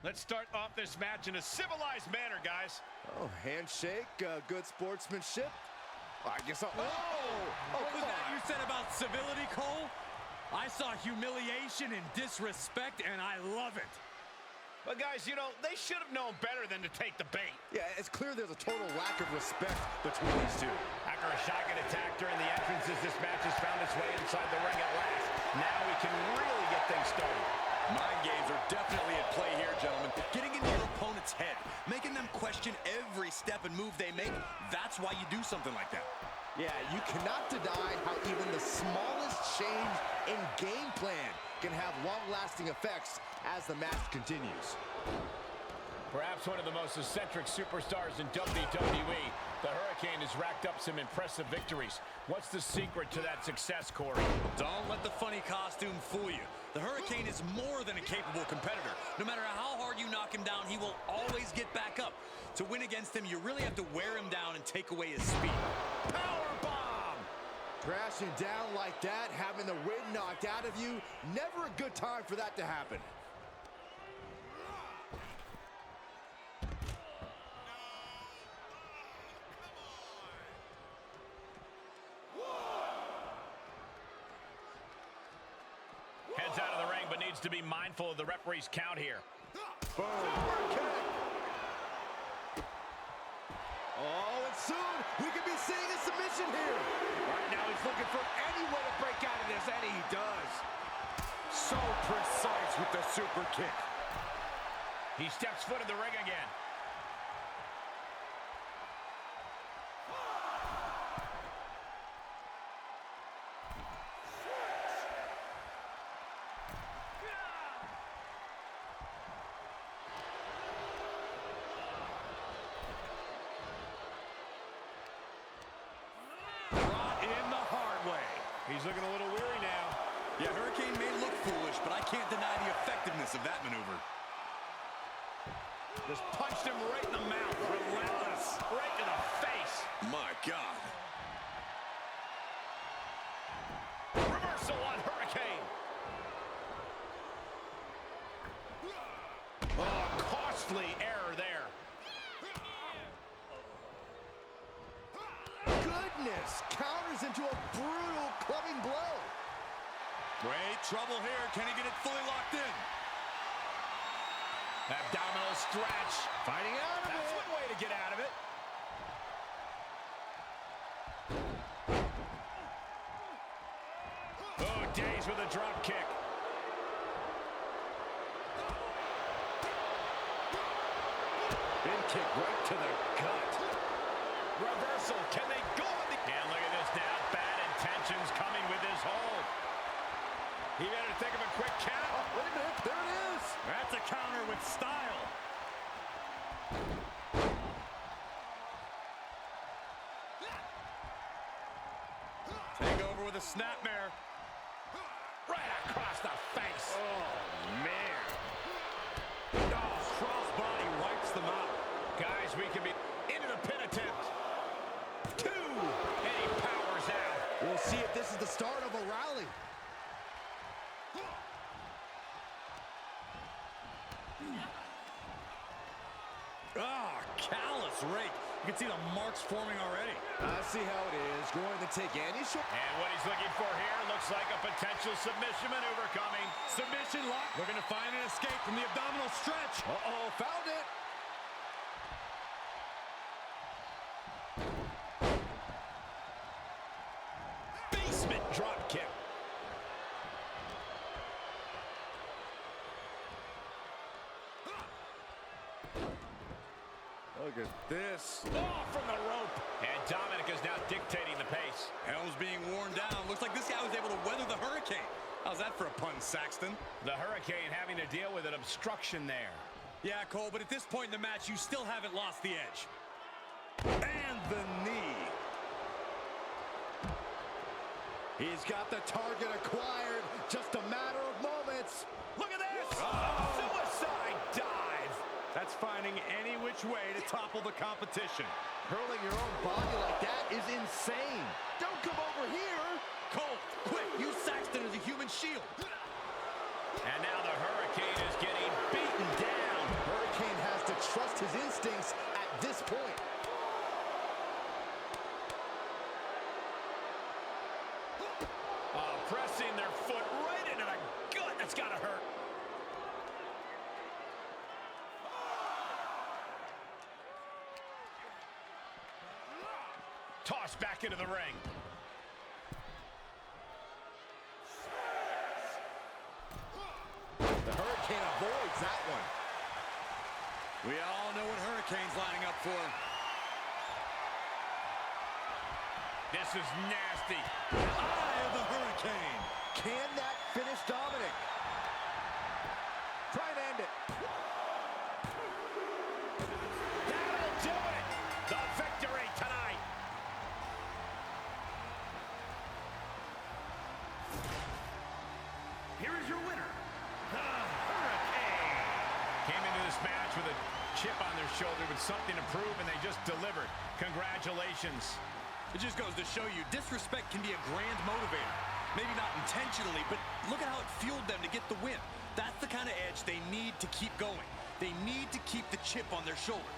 Let's start off this match in a civilized manner, guys. Oh, handshake, good sportsmanship. I guess I'll... What was that you said about civility, Cole? I saw humiliation and disrespect, and I love it. But guys, you know, they should have known better than to take the bait. Yeah, it's clear there's a total lack of respect between these two. After a shotgun attack during the entrances, this match has found its way inside the ring at last. Now we can really get things started. Mind games are definitely at play here, gentlemen. Getting into your opponent's head, making them question every step and move they make, that's why you do something like that. Yeah, you cannot deny how even the smallest change in game plan can have long-lasting effects as the match continues. Perhaps one of the most eccentric superstars in WWE, the Hurricane has racked up some impressive victories. What's the secret to that success, Corey? Don't let the funny costume fool you. The Hurricane is more than a capable competitor. No matter how hard you knock him down, he will always get back up. To win against him, you really have to wear him down and take away his speed. Powerbomb! Crashing down like that, having the wind knocked out of you, never a good time for that to happen. Heads out of the ring, but needs to be mindful of the referee's count here. Oh, and soon we could be seeing a submission here. Right now he's looking for any way to break out of this, and he does. So precise with the super kick. He steps foot in the ring again. He's looking a little weary now. Yeah, Hurricane may look foolish, but I can't deny the effectiveness of that maneuver. Just punched him right in the mouth. Relentless. Right to the face. My God. Reversal on Hurricane. Oh, costly error there. Goodness, counters into a brutal clubbing blow. Great trouble here. Can he get it fully locked in? Abdominal stretch. Fighting out of it. That's one way to get out of it. Oh, days with a drop kick. Big kick right to the gut. Reversal. Can they go? And look at this now. Bad intentions coming with his hold. He better think of a quick count. Oh, wait a minute. There it is. That's a counter with style. Take over with a snapmare. Right across the face. Oh, man. Oh, crossbody wipes them out. Guys, we can be into the pin attempt. Two. And he powers out. We'll see if this is the start of a rally. Ah, callous rake. You can see the marks forming already. I see how it is. Going to take any shot. And what he's looking for here looks like a potential submission maneuver coming. Submission lock. Looking to find an escape from the abdominal stretch. Uh-oh, found it. Basement drop kick. Look at this. Oh, from the rope. And Dominic is now dictating the pace. Helm's being worn down. Looks like this guy was able to weather the Hurricane. How's that for a pun, Saxton? The Hurricane having to deal with an obstruction there. Yeah, Cole, but at this point in the match, you still haven't lost the edge. And the knee. He's got the target acquired. Just a matter of moments. Look at this. Suicide dive. That's finding any which way to topple the competition. Hurling your own body like that is insane. Don't come over here. Cole, quick, use Saxton as a human shield. And now the Hurricane is getting beaten down. Hurricane has to trust his instincts at this point. Pressing their foot right into the gut. That's got to hurt. Tossed back into the ring. The Hurricane avoids that one. We all know what Hurricane's lining up for. This is nasty. Eye of the Hurricane. Can that finish Dominic? Try and end it. That'll do it. The victory tonight. Here is your winner, the Hurricane. Came into this match with a chip on their shoulder with something to prove, and they just delivered. Congratulations. It just goes to show you, disrespect can be a grand motivator. Maybe not intentionally, but look at how it fueled them to get the win. That's the kind of edge they need to keep going. They need to keep the chip on their shoulder.